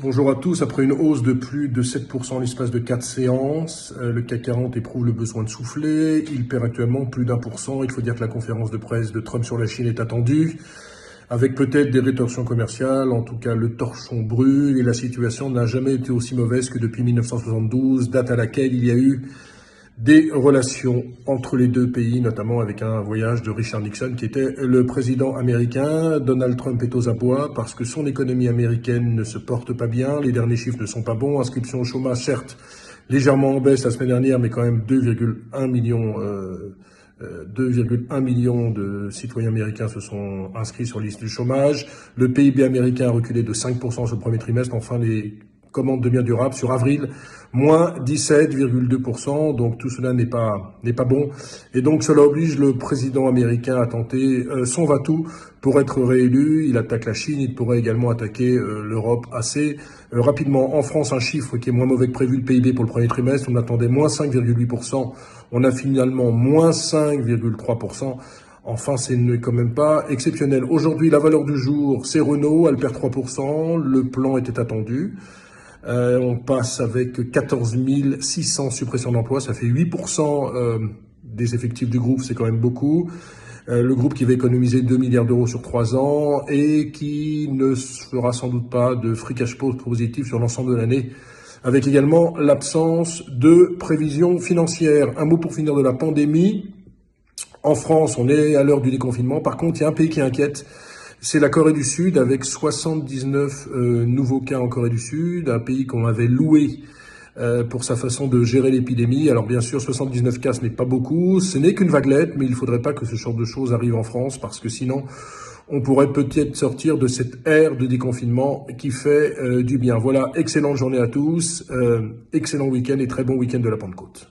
Bonjour à tous. Après une hausse de plus de 7% en l'espace de 4 séances, le CAC 40 éprouve le besoin de souffler. Il perd actuellement plus d'1%. Il faut dire que la conférence de presse de Trump sur la Chine est attendue, avec peut-être des rétorsions commerciales. En tout cas, le torchon brûle et la situation n'a jamais été aussi mauvaise que depuis 1972, date à laquelle il y a eu des relations entre les deux pays, notamment avec un voyage de Richard Nixon, qui était le président américain. Donald Trump est aux abois parce que son économie américaine ne se porte pas bien. Les derniers chiffres ne sont pas bons. Inscription au chômage, certes, légèrement en baisse la semaine dernière, mais quand même 2,1 millions de citoyens américains se sont inscrits sur la liste du chômage. Le PIB américain a reculé de 5% sur le premier trimestre. Enfin, les commandes de biens durables sur avril, moins 17,2%. Donc tout cela n'est pas bon. Et donc cela oblige le président américain à tenter son va-tout pour être réélu. Il attaque la Chine. Il pourrait également attaquer l'Europe assez rapidement. En France, un chiffre qui est moins mauvais que prévu, le PIB pour le premier trimestre. On attendait moins 5,8%. On a finalement moins 5,3%. Enfin, ce n'est quand même pas exceptionnel. Aujourd'hui, la valeur du jour, c'est Renault, elle perd 3%. Le plan était attendu. On passe avec 14 600 suppressions d'emplois, ça fait 8% des effectifs du groupe, c'est quand même beaucoup. Le groupe qui va économiser 2 milliards d'euros sur 3 ans et qui ne fera sans doute pas de free cash flow positif sur l'ensemble de l'année, avec également l'absence de prévisions financières. Un mot pour finir de la pandémie. En France, on est à l'heure du déconfinement. Par contre, il y a un pays qui inquiète. C'est la Corée du Sud, avec 79 nouveaux cas en Corée du Sud, un pays qu'on avait loué pour sa façon de gérer l'épidémie. Alors bien sûr, 79 cas, ce n'est pas beaucoup, ce n'est qu'une vaguelette, mais il ne faudrait pas que ce genre de choses arrive en France, parce que sinon, on pourrait peut-être sortir de cette ère de déconfinement qui fait du bien. Voilà, excellente journée à tous, excellent week-end et très bon week-end de la Pentecôte.